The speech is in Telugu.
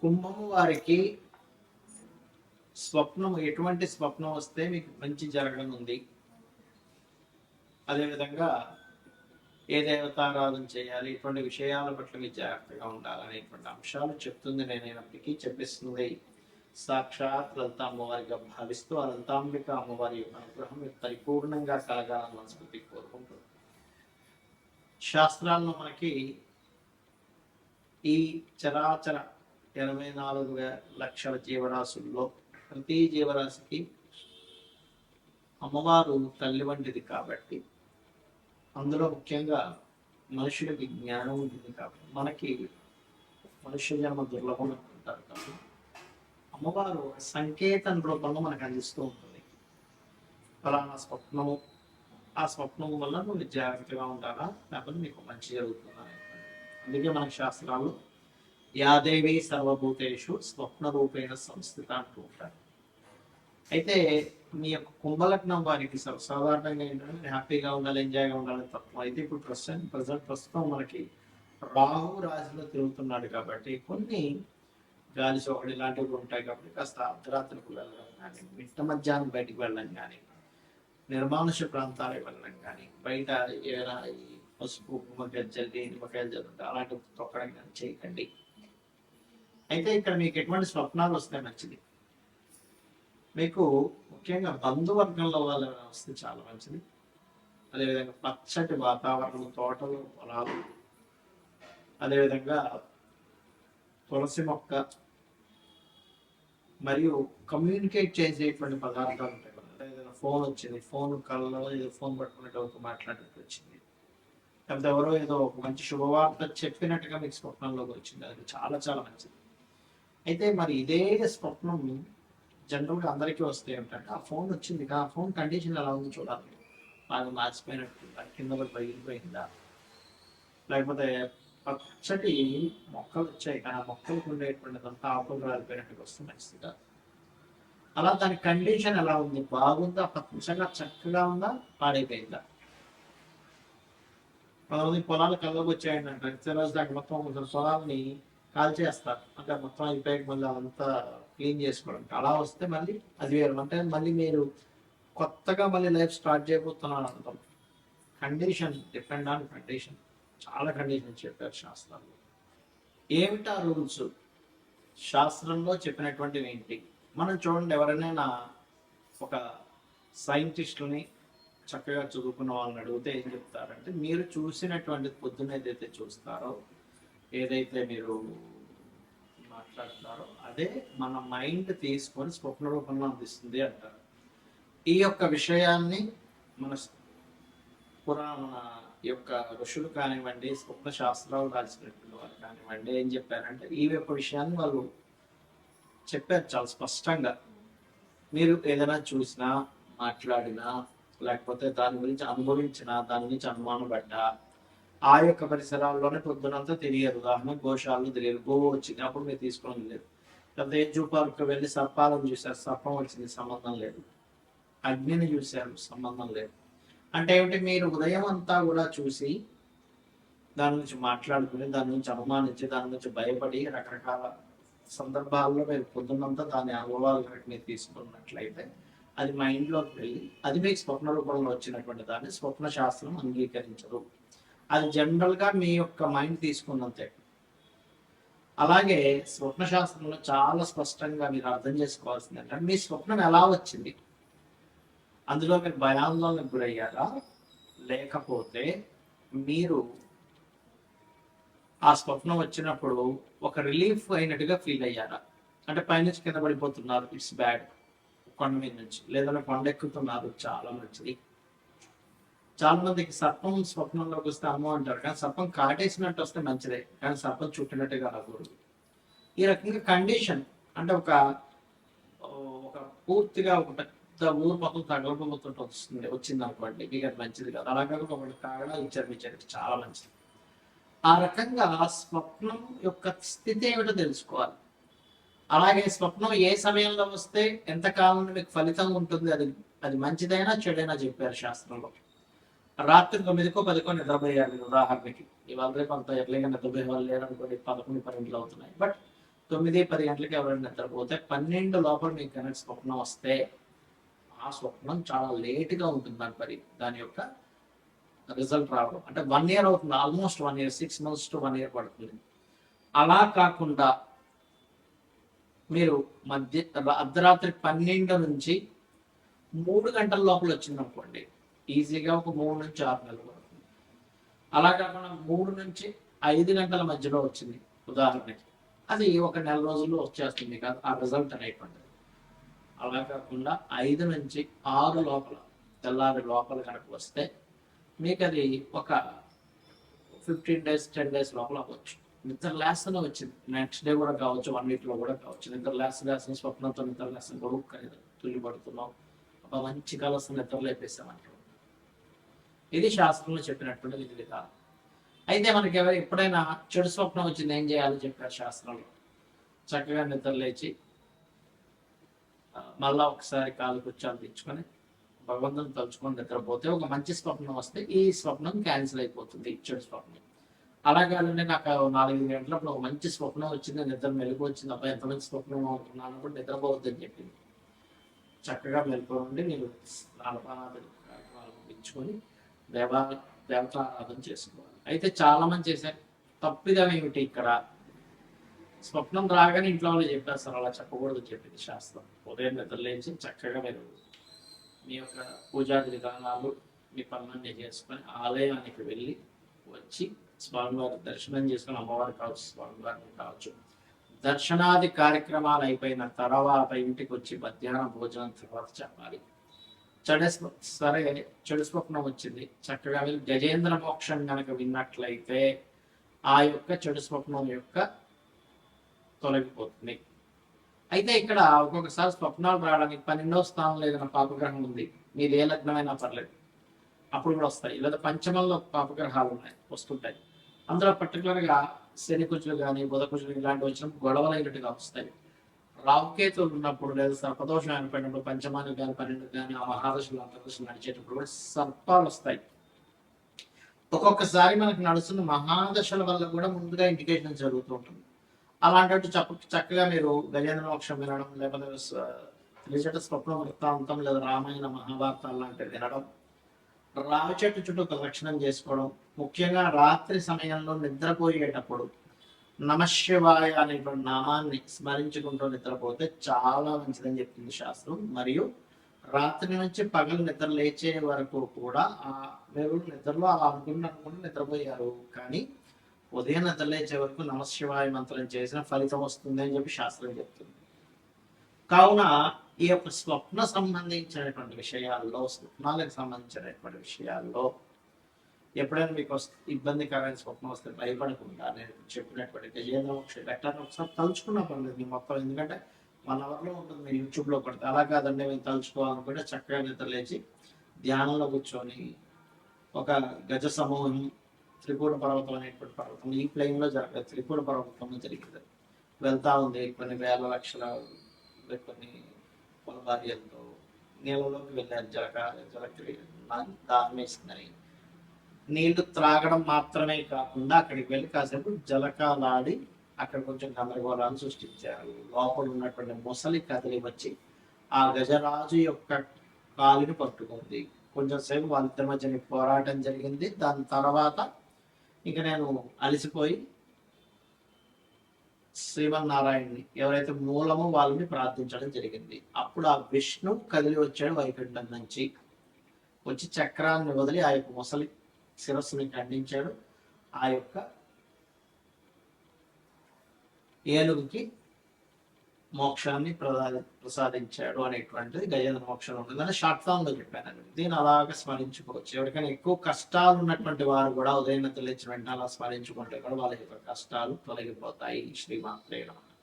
కుంభము వారికి స్వప్నం, ఎటువంటి స్వప్నం వస్తే మీకు మంచి జరగనుంది, అదేవిధంగా ఏ దేవతారాధన చేయాలి, ఇటువంటి విషయాల పట్ల మీరు జాగ్రత్తగా ఉండాలనేటువంటి అంశాలు చెప్తుంది. నేనైనప్పటికీ చెప్పిస్తుంది సాక్షాత్ లలిత అమ్మవారిగా భావిస్తూ ఆ లలితాంబిక అమ్మవారి యొక్క అనుగ్రహం మీకు పరిపూర్ణంగా కలగాలని మనస్ఫూర్తి కోరుకుంటుంది. శాస్త్రాల్లో మనకి ఈ చరాచర 84 లక్షల జీవరాశుల్లో ప్రతి జీవరాశికి అమ్మవారు తల్లి వంటిది కాబట్టి, అందులో ముఖ్యంగా మనుషులకి జ్ఞానం ఉంటుంది కాబట్టి, మనకి మనుష్య జన్మ దుర్లభం అనుకుంటారు కాబట్టి అమ్మవారు సంకేతం రూపంలో మనకు అందిస్తూ ఉంటుంది. ఫలానా స్వప్నము, ఆ స్వప్నము వల్ల నువ్వు జాగ్రత్తగా ఉండాలా, లేకపోతే నీకు మంచి జరుగుతుందా. అందుకే మన శాస్త్రాలు యాదేవి సర్వభూతేషు స్వప్న రూపేణ సంస్థిత అంటూ ఉంటారు. అయితే మీ యొక్క కుంభలగ్నం వారికి సాధారణంగా ఏంటంటే హ్యాపీగా ఉండాలి, ఎంజాయ్గా ఉండాలని తత్వం. అయితే ఇప్పుడు ప్రస్తుతం మనకి రాహు రాశిలో తిరుగుతున్నాడు కాబట్టి కొన్ని గాలి సోకడి ఇలాంటివి ఉంటాయి కాబట్టి కాస్త అర్ధరాత్రికి వెళ్ళడం కానీ, మిట్ట మధ్యాహ్నం బయటికి వెళ్ళడం కానీ, నిర్మానుష ప్రాంతాలకు వెళ్ళడం కానీ, బయట ఏదైనా ఈ పసుపు నిమ్మకాయలు జల్లి నిమ్మకాయలు జల్లుంటే అలాంటివి తొక్కడం కానీ చేయకండి. అయితే ఇక్కడ మీకు ఎటువంటి స్వప్నాలు వస్తే మంచిది. మీకు ముఖ్యంగా బంధువర్గంలో వాళ్ళు వస్తే చాలా మంచిది. అదేవిధంగా పచ్చటి వాతావరణం, తోటలు, పొలాలు, అదేవిధంగా తులసి మొక్క మరియు కమ్యూనికేట్ చేసేటువంటి పదార్థాలు ఉంటాయి. ఏదైనా ఫోన్ వచ్చింది, ఫోన్ కళ్ళలో ఏదో ఫోన్ పట్టుకునేటప్పుడు మాట్లాడేది వచ్చింది, లేకపోతే ఎవరో ఏదో ఒక మంచి శుభవార్త చెప్పినట్టుగా మీకు స్వప్నంలోకి వచ్చింది, అది చాలా చాలా మంచిది. అయితే మరి ఇదే స్వప్నం జనరల్గా అందరికీ వస్తే ఏమిటంటే ఆ ఫోన్ వచ్చింది, ఆ ఫోన్ కండిషన్ ఎలా ఉంది చూడాలి, బాగా మార్చిపోయినట్టు కింద పడి పగిలిపోయిందా, లేకపోతే పచ్చటి మొక్కలు వచ్చాయి కానీ ఆ మొక్కలకు ఉండేటువంటిదంతా ఆకులు రాలిపోయినట్టుగా వస్తుంది మంచిదిగా. అలా దాని కండిషన్ ఎలా ఉంది, బాగుందా, పచ్చగా చక్కగా ఉందా, పాడైపోయిందా. కొంతమంది పొలాలు కళ్ళకు వచ్చాయండి అంటారు, రోజు దాకా మొత్తం పొలాలని కాల్ చేస్తారు, అంటే మొత్తం అయిపోయాక మళ్ళీ అదంతా క్లీన్ చేసుకోవడం. అలా వస్తే మళ్ళీ అది వేరు, అంటే మళ్ళీ మీరు కొత్తగా మళ్ళీ లైఫ్ స్టార్ట్ చేయబోతున్నారు అంటాం. కండిషన్ డిపెండ్ ఆన్ కండిషన్, చాలా కండిషన్ చెప్పారు శాస్త్రంలో. ఏమిటా రూల్స్, శాస్త్రంలో చెప్పినటువంటివి ఏంటి. మనం చూడండి, ఎవరైనా ఒక సైంటిస్టులని చక్కగా చదువుకున్న వాళ్ళని అడిగితే ఏం చెప్తారంటే, మీరు చూసినటువంటి పొద్దున ఏదైతే చూస్తారో, ఏదైతే మీరు మాట్లాడతారో అదే మన మైండ్ తీసుకొని స్వప్న రూపంలో అందిస్తుంది అంటారు. ఈ యొక్క విషయాన్ని మన మన యొక్క ఋషులు కానివ్వండి, స్వప్న శాస్త్రాలు రాసినటువంటి వారు కానివ్వండి ఏం చెప్పారంటే, ఈ యొక్క విషయాన్ని వాళ్ళు చెప్పారు చాలా స్పష్టంగా. మీరు ఏదైనా చూసినా, మాట్లాడినా, లేకపోతే దాని గురించి అనుభవించినా, దాని గురించి అనుమానం పడ్డా, ఆ యొక్క పరిసరాల్లోనే పొద్దునంతా తెలియదు. ఉదాహరణ గోశాలను తెలియదు, గోవు వచ్చింది అప్పుడు మీరు తీసుకోవడం లేదు. లేకపోతే జూ పార్క్ వెళ్ళి సర్పాలను చూశారు, సర్పం వచ్చింది, సంబంధం లేదు. అగ్నిని చూశారు, సంబంధం లేదు. అంటే ఏమిటి, మీరు ఉదయం అంతా కూడా చూసి దాని నుంచి మాట్లాడుకుని, దాని నుంచి అనుమానించి, దాని నుంచి భయపడి రకరకాల సందర్భాల్లో మీరు పొద్దున్నంతా దాని అనుభవాలు మీరు తీసుకున్నట్లయితే అది మైండ్లోకి వెళ్ళి అది మీకు స్వప్న రూపంలో వచ్చినటువంటి దాన్ని స్వప్న శాస్త్రం అంగీకరించదు. అది జనరల్గా మీ యొక్క మైండ్ తీసుకున్నంతే. అలాగే స్వప్న శాస్త్రంలో చాలా స్పష్టంగా మీరు అర్థం చేసుకోవాల్సింది అంటే, మీ స్వప్నం ఎలా వచ్చింది, అందులో మీరు భయాందోళనకు గురయ్యారా, లేకపోతే మీరు ఆ స్వప్నం వచ్చినప్పుడు ఒక రిలీఫ్ అయినట్టుగా ఫీల్ అయ్యారా. అంటే పైనుంచి కింద పడిపోతున్నారు, ఇట్స్ బ్యాడ్, కొండ మీద నుంచి, లేదా కొండ ఎక్కుతున్నారు, చాలా మంచిది. చాలా మందికి సర్పం స్వప్నంలోకి వస్తే అమ్మో అంటారు, కానీ సర్పం కాటేసినట్టు వస్తే మంచిదే, కానీ సర్పం చుట్టినట్టుగా రాకూడదు. ఈ రకంగా కండిషన్ అంటే ఒక పూర్తిగా ఒక పెద్ద ఊరు మొత్తం తగలబోతుంటే వచ్చింది అనుకోండి, మీకు అది మంచిది కాదు. అలాగే ఒకటి కాగడా ఇచ్చారు చాలా మంచిది. ఆ రకంగా స్వప్నం యొక్క స్థితి ఏమిటో తెలుసుకోవాలి. అలాగే స్వప్నం ఏ సమయంలో వస్తే ఎంతకాలం మీకు ఫలితం ఉంటుంది, అది మంచిదైనా చెడైనా చెప్పారు శాస్త్రంలో. రాత్రి 9కో 10కో నిద్రపోయారు ఉదాహరణకి. ఇవాళ రేపు అంత ఎర్లీగా నిద్రపోయే వాళ్ళు లేరనుకోండి, 11, 12 అవుతున్నాయి. బట్ 9-10 గంటలకి ఎవరైనా నిద్రపోతే 12 లోపల మీకు కనుక స్వప్నం వస్తే ఆ స్వప్నం చాలా లేట్గా ఉంటుంది దాని యొక్క రిజల్ట్ రావడం. అంటే 1 ఇయర్ అవుతుంది, almost 1 year, 6 months to 1 year పడుతుంది. అలా కాకుండా మీరు అర్ధరాత్రి 12 నుంచి 3 గంటల లోపల వచ్చింది అనుకోండి, ఈజీగా ఒక 3 నుంచి 6 నెలలు పడుతుంది. అలా కాకుండా 3 నుంచి 5 గంటల మధ్యలో వచ్చింది ఉదాహరణకి, అది ఒక నెల రోజుల్లో వచ్చేస్తుంది కాదు ఆ రిజల్ట్ అనేటువంటిది. అలా కాకుండా 5 నుంచి 6 లోపల, తెల్లారి లోపల కనుక వస్తే మీకు అది ఒక 15 days 10 days లోపల అవ్వచ్చు. నిద్ర లేస్తూనే వచ్చింది, నెక్స్ట్ డే కూడా కావచ్చు, 1 week లో కూడా కావచ్చు. నిద్ర లేస్తున్న స్వప్నంతో నిద్ర లేస్తున్న గొడుగు తుల్లి పడుతున్నాం, ఒక మంచి కలసం నిద్ర లేపేసామంటారు. ఇది శాస్త్రంలో చెప్పినటువంటి విధి విధానం. అయితే మనకి ఎప్పుడైనా చెడు స్వప్నం వచ్చింది ఏం చేయాలో చెప్పారు శాస్త్రంలో. చక్కగా నిద్ర లేచి మళ్ళా ఒకసారి కాలు కూర్చొని తెచ్చుకొని భగవంతుని తలుచుకొని నిద్రపోతే ఒక మంచి స్వప్నం వస్తే ఈ స్వప్నం క్యాన్సిల్ అయిపోతుంది, చెడు స్వప్నం. అలా కాదండి నాకు 4-5 గంటలప్పుడు ఒక మంచి స్వప్నం వచ్చింది, నిద్ర మెలుగు వచ్చింది, అబ్బాయి ఎంత మంచి స్వప్నం అవుతున్నాను కూడా నిద్రపోవద్దని చెప్పింది. చక్కగా మెలుకోండి, మీరు స్నానపానాలు కార్యక్రమాలు ముగించుకొని దేవతారాధన చేసుకోవాలి. అయితే చాలా మంది చేశారు తప్పిదం ఏమిటి ఇక్కడ, స్వప్నం రాగానే ఇంట్లో వాళ్ళు చెప్పేస్తారు, అలా చెప్పకూడదు చెప్పింది శాస్త్రం. ఉదయం నిద్రలేచి చక్కగా మీరు మీ యొక్క పూజాది విధానాలు మీ పనులన్నీ చేసుకొని ఆలయానికి వెళ్ళి వచ్చి స్వామివారి దర్శనం చేసుకుని, అమ్మవారి కావచ్చు స్వామివారిని కావచ్చు, దర్శనాది కార్యక్రమాలు అయిపోయిన తర్వాత ఇంటికి వచ్చి మధ్యాహ్నం భోజనం తర్వాత చెప్పాలి. సరే చెడు స్వప్నం వచ్చింది, చక్కగా వెళ్ళి గజేంద్ర మోక్షం కనుక విన్నట్లయితే ఆ యొక్క చెడు స్వప్నం యొక్క తొలగిపోతుంది. అయితే ఇక్కడ ఒక్కొక్కసారి స్వప్నాలు రావడానికి 12వ స్థానంలో ఏదైనా పాపగ్రహం ఉంది, మీది ఏ లగ్నమైనా పర్లేదు, అప్పుడు కూడా వస్తాయి. లేదా పంచమంలో పాపగ్రహాలు ఉన్నాయి, వస్తుంటాయి. అందులో పర్టికులర్గా శని కుజులు కానీ బుధ కుజులు ఇలాంటివి వచ్చినప్పుడు గొడవలు అయినట్టుగా వస్తాయి. రావుకేతులు ఉన్నప్పుడు లేదా సర్పదోషం ఏర్పడినప్పుడు పంచమానికి కానీ 12 కానీ ఆ మహాదశలు అంతర్దశలు నడిచేటప్పుడు కూడా సర్పాలు వస్తాయి. ఒక్కొక్కసారి మనకు నడుస్తున్న మహాదశల వల్ల కూడా ముందుగా ఇండికేషన్ జరుగుతూ ఉంటుంది. అలాంటి చక్కగా మీరు గజేంద్ర మోక్షం వినడం, లేకపోతే త్రిజట స్వప్న వృత్తాంతం లేదా రామాయణ మహాభారతాలు లాంటివి వినడం, రావి చెట్టు చుట్టూ ప్రదక్షిణం చేసుకోవడం, ముఖ్యంగా రాత్రి సమయంలో నిద్రపోయేటప్పుడు నమశివాయ అనేటువంటి నామాన్ని స్మరించుకుంటూ నిద్రపోతే చాలా మంచిదని చెప్తుంది శాస్త్రం. మరియు రాత్రి నుంచి పగలు నిద్ర లేచే వరకు కూడా మీరు నిద్రలో అలా అనుకుంటూ నిద్రపోయారు, కానీ ఉదయం నిద్ర లేచే వరకు నమశివాయ మంత్రం చేసిన ఫలితం వస్తుంది అని చెప్పి శాస్త్రం చెప్తుంది. కావున ఈ యొక్క స్వప్న సంబంధించినటువంటి విషయాల్లో, స్వప్నాలకు సంబంధించినటువంటి విషయాల్లో ఎప్పుడైనా మీకు ఇబ్బందికరమైన స్వప్నం వస్తే భయపడకుండా నేను చెప్పినటువంటి గజేంద్ర మోక్ష ఘట్టాన్ని ఒకసారి తలుచుకున్నా పర్లేదు మీ మొత్తం. ఎందుకంటే 1 hourలో ఉంటుంది, మీరు యూట్యూబ్లో పడితే. అలా కాదండి మేము తలుచుకోవాలనుకుంటే చక్కగా నిద్ర లేచి ధ్యానంలో కూర్చొని ఒక గజ సమూహం త్రికూట పర్వతం అనేటువంటి పర్వతం ఈ ప్లేన్లో జరగదు, త్రికూట పర్వతంలో జరిగింది, వెళ్తా ఉంది కొన్ని వేల లక్షల కొన్ని పొలబార్యలతో నీళ్ళలోకి వెళ్ళారు. జలక్రియ దాహం వేసిందని నీళ్లు త్రాగడం మాత్రమే కాకుండా అక్కడికి వెళ్ళి కాసేపు జలకాలాడి అక్కడ కొంచెం గందరగోళాన్ని సృష్టించారు. లోపల ఉన్నటువంటి ముసలి కదిలి వచ్చి ఆ గజరాజు యొక్క కాలుని పట్టుకుంది. కొంచెం సేపు వాళ్ళిద్దరి మధ్య పోరాటం జరిగింది. దాని తర్వాత ఇక నేను అలసిపోయి శ్రీమన్నారాయణని ఎవరైతే మూలమో వాళ్ళని ప్రార్థించడం జరిగింది. అప్పుడు ఆ విష్ణు కదిలి వచ్చాడు వైకుంఠం నుంచి, వచ్చి చక్రాన్ని వదిలి ఆ యొక్క ముసలి శిరస్సుని ఖండించాడు. ఆ యొక్క ఏనుగుకి మోక్షాన్ని ప్రసాదించాడు అనేటువంటిది గజేంద్ర మోక్షం ఉంటుంది. అని షార్ట్ ఫామ్ లో చెప్పాను. దీన్ని అలాగా స్మరించుకోవచ్చు. ఎవరికైనా ఎక్కువ కష్టాలు ఉన్నటువంటి వారు కూడా ఉదయం తెలిసిన వెంటనే అలా స్మరించుకుంటే కూడా వాళ్ళ యొక్క కష్టాలు తొలగిపోతాయి. శ్రీమాత్రే నమః.